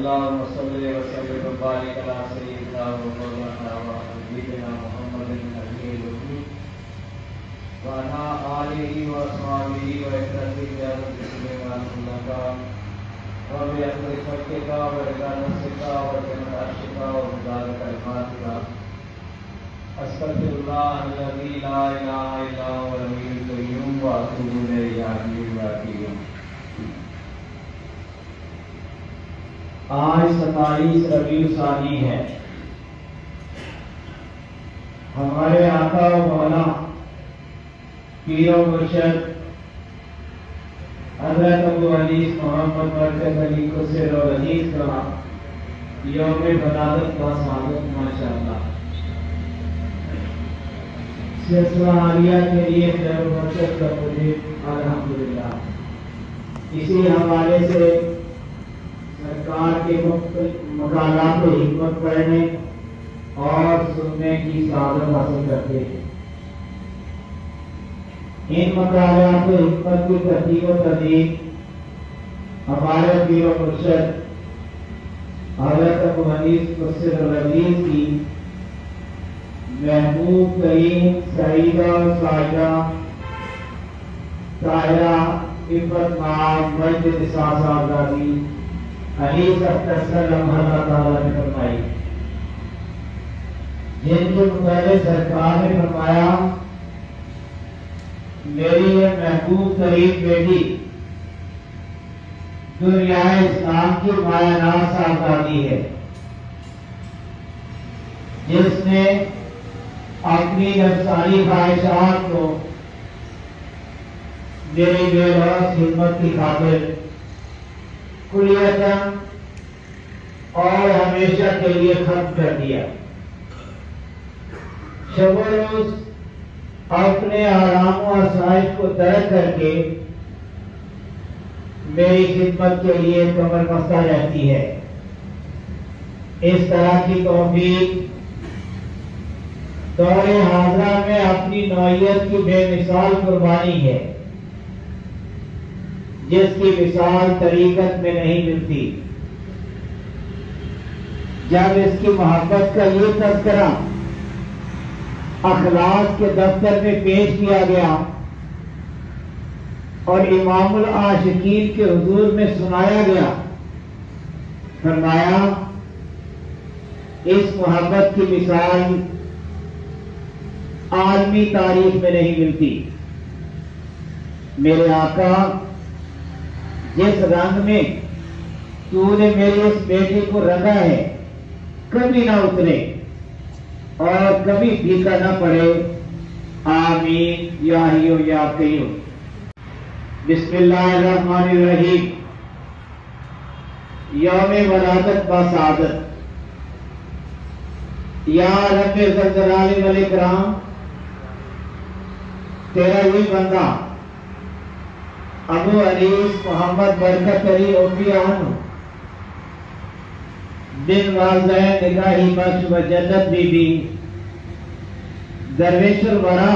अल्लाहुम्मा सल्लि व सल्लिम व बारिक अला सय्यिदिना व मौलाना व हबीबिना मुहम्मदिन नबिय्यिल उम्मी व अला आलिहि व अस्हाबिहि व इत्तबा'i बिस्मिल्लाह व बिअज़्ज़ति फ़क़िका व रिज़ा नफ़्सिका व जन्नत अर्शिका व मिदाद कलिमातिका अस्तग़फिरुल्लाह अल्लज़ी ला इलाहा इल्ला हुवल हय्युल क़य्यूम व अतूबु इलैहि या हय्यु या क़य्यूम। आज 27 रबीउल सानी है। हमारे आका व मौला पीर व मुर्शिद हज़रत अबू अनीस मोहम्मद मरकज़ अली कुसैर और अजीज का यौम वलादत का स्वागत माशाअल्लाह। सिलसिला आलिया के लिए मुर्शिद का मुझे अल्हम्दुलिल्लाह। इसी हवाले से सरकार के मकालात हिकमत पढ़ने और सुनने की सादत हासिल करते हैं। इन मकालात हिकमत की तरतीब व तदीक हमारे पीर व मुर्शिद हज़रत अबू अनीस कुसैर और अजीज की महबूब करीम सईदा साहिदा ताहिरा इफ़्फ़त नाम मस्जिद साहबादी अली ने फरमाई, जिनके पहले सरकार ने फरमाया मेरी ये महबूब करीब बेटी दुनिया इस्लाम की मायानाज साहबादी है, जिसने अपनी नफ्सानी ख्वाहिशात को मेरी बेलौस हिम्मत की खातिर कुलियतन और हमेशा के लिए खत्म कर दिया। शब रोज अपने आराम और आसाइश को तर्क करके मेरी खिदमत के लिए कमर बस्ता रहती है। इस तरह की तौफीक दौरे हाजरा में अपनी नौइयत की बेमिसाल कुर्बानी है, जिसकी मिसाल तरीकत में नहीं मिलती। जब इसकी मोहब्बत का ये तज़किरा अखलाक के दफ्तर में पेश किया गया और इमामुल आशिकीन के हुजूर में सुनाया गया, फरमाया इस मोहब्बत की मिसाल आलमी तारीख में नहीं मिलती। मेरे आका, जिस रंग में तूने मेरी इस बेटी को रंगा है कभी ना उतरे और कभी फीका ना पड़े। आमीन या हय्यु या क़य्यूम। बिस्मिल्लाहिर्रहमानिर्रहीम। यौम वलादत व सआदत। या रब्बे ज़ल जलाली वल इकराम, तेरा ही बंदा अबू अनीस मोहम्मद बरकत अली ओपियान बिन वालदैन निगाही बख्श व जन्नत बीबी दरवेशुल वरा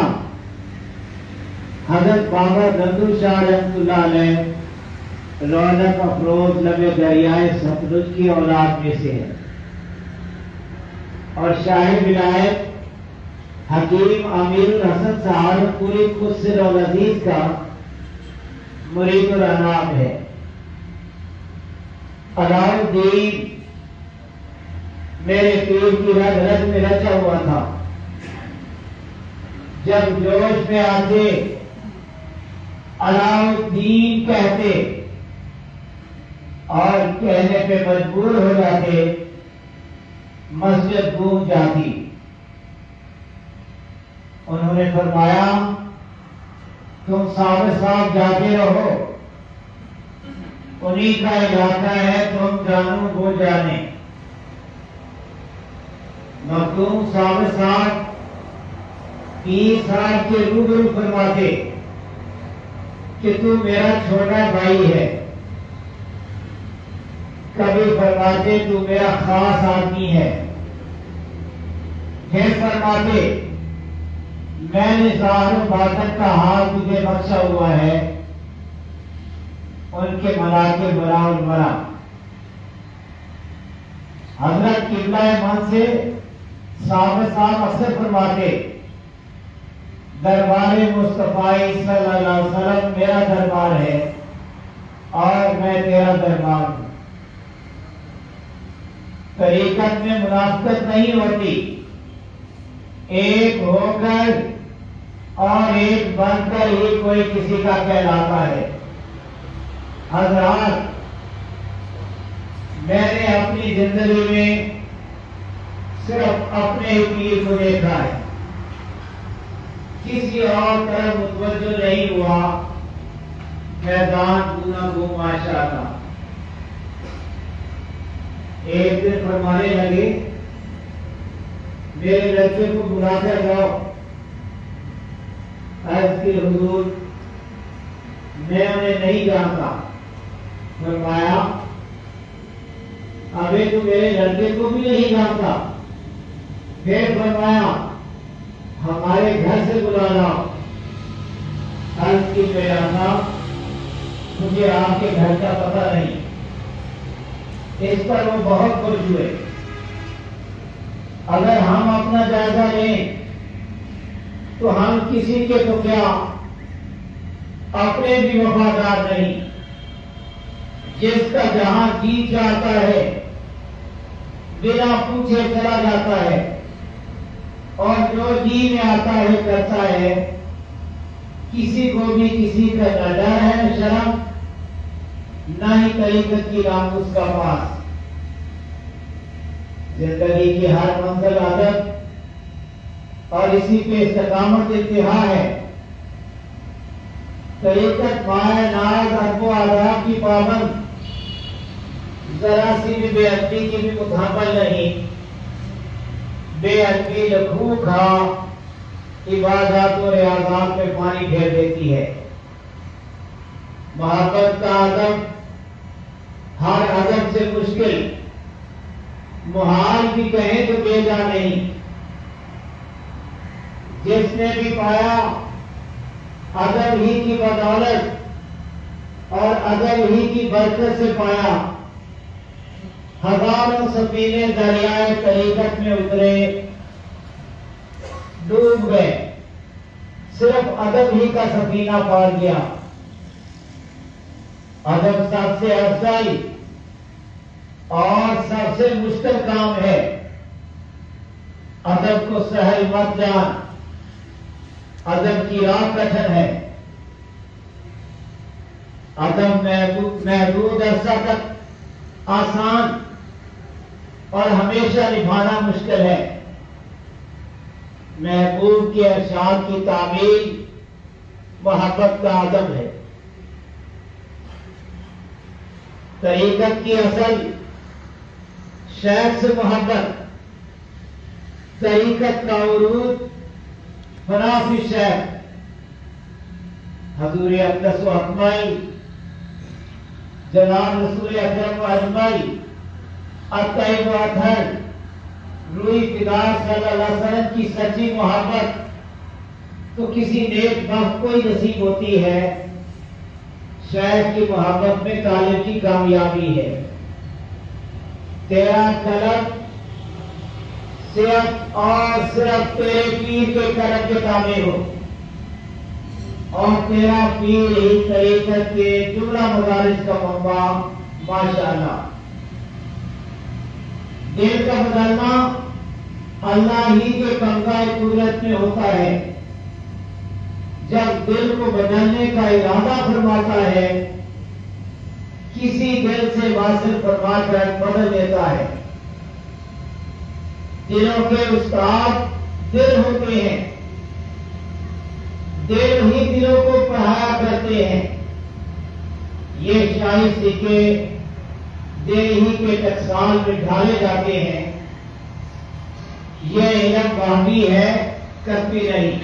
हजरत बाबा नंदू शाह रहमतुल्लाह अलैह रौनक अफरोज लबे दरियाए सतलुज की औलाद में से है और शाही विलायत हकीम अमीरुल हसन सहारनपुरी कुसैर और अजीज का मुरीदुल अनाम है। अलाउद्दीन मेरे पीर की रग रग में रचा हुआ था। जब जोश में आते अलाउद्दीन कहते और कहने पे मजबूर हो जाते, मस्जिद गूंज जाती। उन्होंने फरमाया तुम सामने साफ जाते रहो, उन्हीं का इलाका है, तुम जानो वो जाने। मखदूम सामने साफ 30 साल के रूबरू फरमाते कि तू मेरा छोटा भाई है, कभी फरमाते तू मेरा खास आदमी है, फिर फरमाते मैंने ज़ाहिर बातन का हाल तुझे बख्शा हुआ है। उनके मलाके बराबर बरा हजरत किबला मन से साहब अक्सर फरमाते, दरबार मुस्तफाई सल्लल्लाहु अलैहि वसल्लम मेरा दरबार है और मैं तेरा दरबार हूं। तरीकत में मुनाफिकत नहीं होती, एक होकर और एक बनकर ही कोई किसी का कहलाता है। हज़रात, मैंने अपनी जिंदगी में सिर्फ अपने ही पीर को देखा है, किसी और तरफ मुतवज्जो नहीं हुआ। मैदान पूरा गुमाशा था। एक दिन फरमाने लगे, मेरे लड़के को बुला कर जाओ। अर्ज़ की हुजूर, मैं उन्हें नहीं जानता। फरमाया, अबे तू मेरे लड़के को भी नहीं जानता। फिर फरमाया, हमारे घर से बुला लाओ। अर्ज़ की बेराना, मुझे आपके घर का पता नहीं। इस पर वो बहुत खुश हुए। अगर हम अपना जायजा लें तो हम किसी के तो क्या, अपने भी वफादार नहीं। जिसका जहां जी चाहता है बिना पूछे चला जाता है, और जो जी में आता है करता है। किसी को भी किसी का न डर है न शर्म, न ही तरीकत की नामुस का पास। जिंदगी की हर मंजिल आदत और इसी पे इस्तिकामत इंतहा है। तरीकत माया नाज अरबो आदाब की पाबंद, जरा सी भी बेअदबी की भी मुताबिल नहीं। बेअदबी लखू खा इबादत और रियाज़त में पानी फेर देती है। मोहब्बत का अदब हर अदब से मुश्किल, मुहाल भी कहें तो बेजा नहीं। जिसने भी पाया अदब ही की बदौलत और अदब ही की बरकत से पाया। हजारों सफीने दरियाए तरीकत में उतरे, डूब गए, सिर्फ अदब ही का सफीना पार गया। अदब सबसे अफजल और सबसे मुश्किल काम है। अदब को सहल मत जान, अदब की राह कठिन है। अदब महदूद अरसा तक आसान और हमेशा निभाना मुश्किल है। महबूब के अरशाद की तामील मोहब्बत का अदब है। तरीकत की असल शेख से मोहब्बत, तरीकत का उरूज फनाफी शेख हजूर अक़दस व अकमल जनाब रसूल अकरम व अजमल अत्तैब व अतहर रूही फिदार सल्लल्लाहु अलैहि वसल्लम की सच्ची मोहब्बत तो किसी नेक बख्त को ही नसीब होती है। शेख की मोहब्बत में तालिब की कामयाबी है। तेरा तलब सिर्फ और सिर्फ तेरे पीर के करम के ताबे हो, और तेरा पीर ही तरीकत के जुमला मदारिस का मौका। माशाअल्लाह, दिल का बदलना अल्लाह ही के कब्ज़ा कुदरत में होता है। जब दिल को बदलने का इरादा फरमाता है, किसी दिल से वासिल फरमा कर बदल देता है। दिलों के उस्ताद दिल होते हैं, दिल ही दिलों को पढ़ाया करते हैं। ये शाही सिक्के दिल ही के टकसाल में ढाले जाते हैं। यह इल्म बाकी है, कभी नहीं।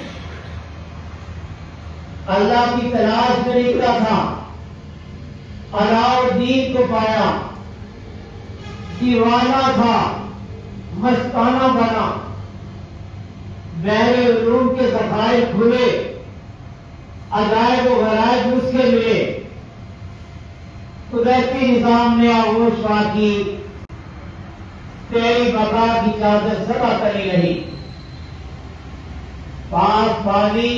अल्लाह की तलाश में निकला था, अलाउद्दीन को पाया, दीवाना था, मस्ताना बना। बहरे उलूम के ज़खायर खुले, अजायब व गरायब उसके मिले। कुदरती निजाम ने आगोश की, तेरी बका की चादर सदा तली रही। पासबानी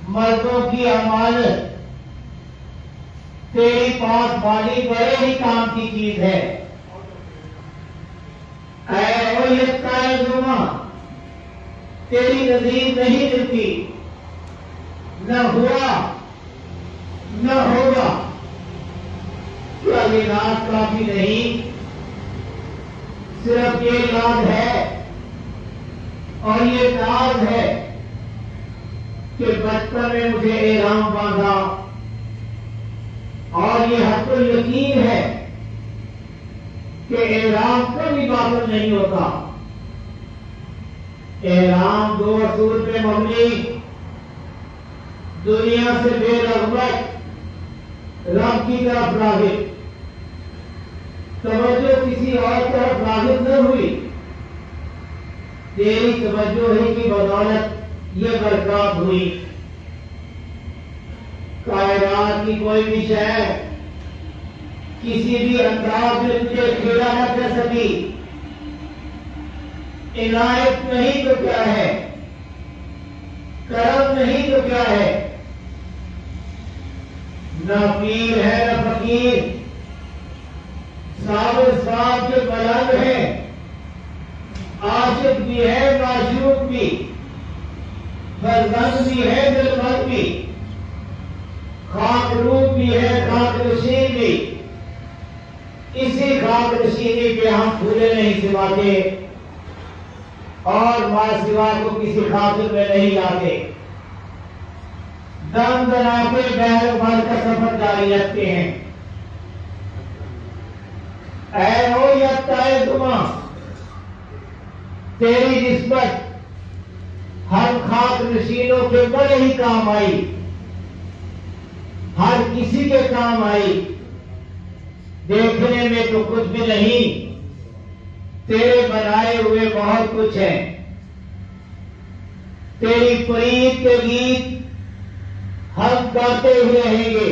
मर्दों की अमानत, तेरी पासबानी बड़े ही काम की चीज है। जुमा तेरी नजीर नहीं मिलती, न हुआ न होगा। क्या ये रात काफी नहीं, सिर्फ ये याद है और ये नाज है कि बचपन में मुझे एहराम बांधा, और ये हक़ुल यकीन है कि एहराम कभी बातिल नहीं होता। एहराम दो असूल पे मबनी, दुनिया से बेरग़बत, रब की तरफ राग़िब, तवज्जो किसी और तरफ राग़िब न हुई। तेरी तवज्जो ही की बदौलत ये बरकत हुई। कायनात की कोई भी शय किसी भी अंदाज में तुझे खेड़ा न कर सकी। इनायत नहीं तो क्या है, करम नहीं तो क्या है। न पीर है न फकीर, साबिर साहब के बलंद है, आशिक भी है माशूक भी, बरगंद भी है दिलमंद भी, खाकरूप भी है खाकनशीन भी। इसी खाकनशीनी पे हम फूले नहीं सिवाते और मां सिवा को किसी खातिर में नहीं लाते। दम दनाते बहर भर का सफर जारी रखते हैं। ऐ हो यत्ताए दुमा, तेरी निस्बत हर खाक नशीनों के बड़े ही काम आई, हर किसी के काम आई। देखने में तो कुछ भी नहीं, तेरे बनाए हुए बहुत कुछ है। तेरी प्रीत के गीत हम गाते हुए रहेंगे।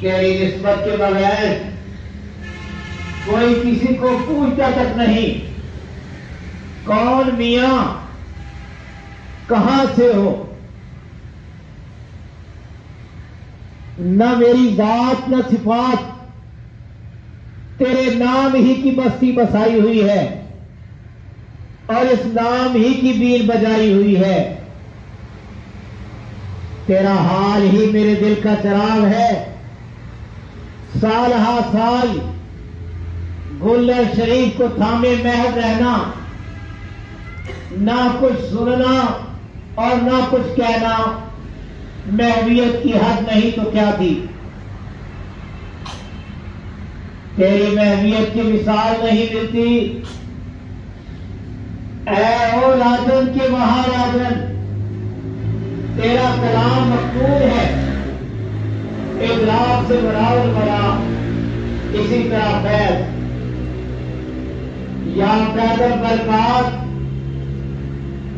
तेरी निस्बत के बगैर कोई किसी को पूछता तक नहीं, कौन मियां, कहां से हो। न मेरी जात न सिफात, तेरे नाम ही की बस्ती बसाई हुई है और इस नाम ही की बीन बजाई हुई है। तेरा हाल ही मेरे दिल का चराग है। साल हा साल गुल्लर शरीफ को थामे महल रहना, ना कुछ सुनना और ना कुछ कहना, महवियत की हद नहीं तो क्या थी। तेरी महवियत की मिसाल नहीं मिलती। ऐ ओ राजन के महाराजन, तेरा कलाम मकबूल है। इखलास से बराबर बड़ा इसी तरह फैज या पैदल बरकत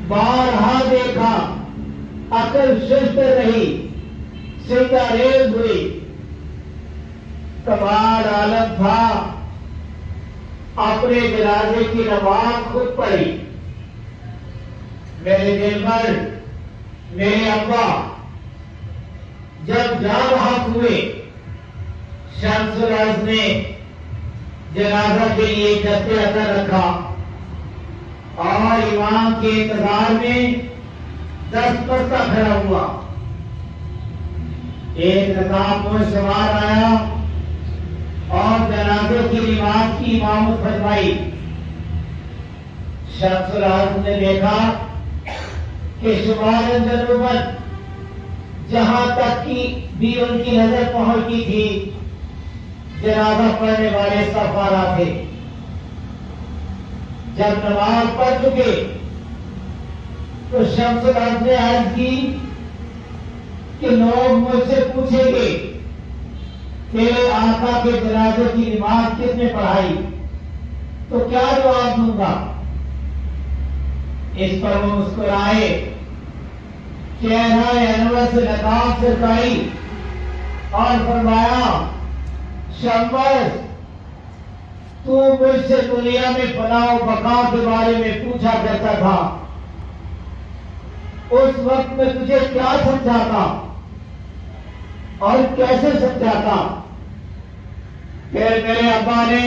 बारहा देखा, अकल सुस्त रही, सीधा रेल हुई। कमाल आलम था, अपने जनाजे की नमाज खुद पढ़ी। मेरे दिल पर मेरे अब्बा जब जान हुए, शम्सुल अर्ज़ ने जनाजा के लिए दस्ते असर रखा और इमाम के इंतजार में 10 बस्ता खड़ा हुआ। एक रकाब में सवार आया और जनाजे की नमाज की इमामत फरमाई। शम्सुल अर्ज़ ने देखा कि शुमारन जरूरत जहां तक की भी उनकी नजर पहुंची थी, जनाजा पढ़ने वाले सफारा थे। जब नमाज पढ़ चुके तो शम्सुल अर्ज़ ने अर्ज की कि लोग मुझसे पूछेंगे तेरे आका के जनाजे की नमाज किसने पढ़ाई, तो क्या जवाब दूंगा। इस पर वो मुस्कुराए, चेहरा अनवर से नकाब से कही और फरमाया, शम्स तू मुझसे दुनिया में फनाओ बकाओ के बारे में पूछा करता था, उस वक्त में तुझे क्या समझाता और कैसे समझाता? फिर मेरे अब्बा ने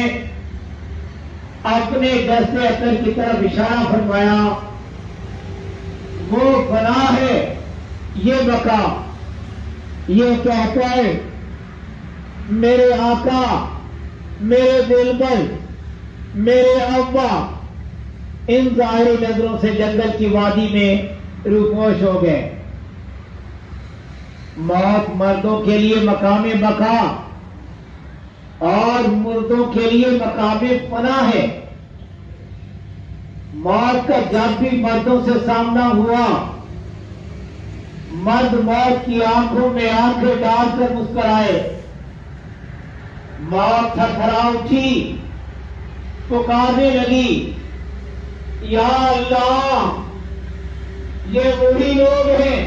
अपने दस्ते अतर की तरफ इशारा फरमाया, वो फना है, ये बका। ये कहकर मेरे आका, मेरे दिलबर, मेरे अब्बा इन जाहिरी नजरों से जंगल की वादी में रूपोश हो गए। मौत मर्दों के लिए मकामे बका और मुर्दों के लिए मकामे फना है। मौत का जब भी मर्दों से सामना हुआ, मर्द मौत की आंखों में आंखें डालकर मुस्कुराए। मौत थरथरा उठी, पुकारने लगी, या अल्लाह, ये वही लोग हैं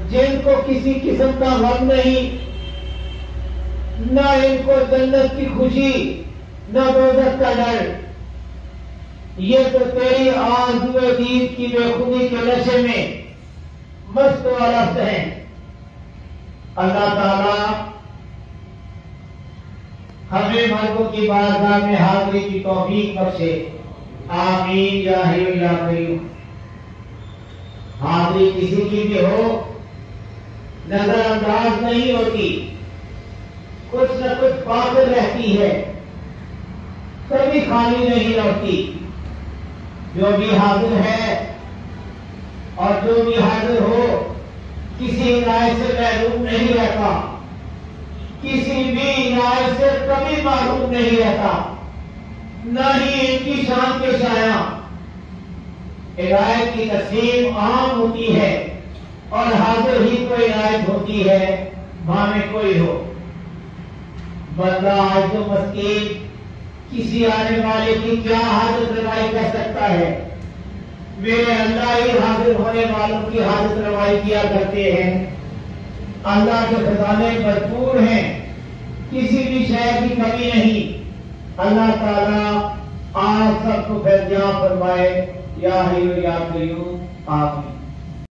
जिनको किसी किस्म का गम नहीं, न इनको जन्नत की खुशी, न दोज़ख का डर। ये तो तेरी आरज़ुए दीद की बेखुदी के नशे में मस्त व मस्त हैं। अल्लाह ताला हमें मर्दों की बारगाह में हाजिरी की तौफीक बख्शे। आमीन या हय्यु या कय्यूम। हाजिरी किसी की भी हो, नजरअंदाज नहीं होती, कुछ न कुछ बात रहती है, कभी खाली नहीं रहती। जो भी हाजिर है और जो भी हाजिर हो, किसी इनायत से महरूम नहीं रहता, किसी भी इनायत से कभी महरूम नहीं रहता, न ही इनकी शान के शाया। इनायत की तकसीम आम होती है और हाजिर ही कोई इनायत होती है, भावे कोई हो। बंदा आज तो मस्कीन किसी आने वाले की क्या हाजत रवाई कर सकता है? मेरे अल्लाह ही हाजिर होने वालों की हाजत रवाई किया करते हैं। अल्लाह के खजाने भरपूर हैं, किसी भी शय की कमी नहीं। अल्लाह ताला आप सबको फैज़ फरमाए। या हय्यु या कय्यूम। आमीन।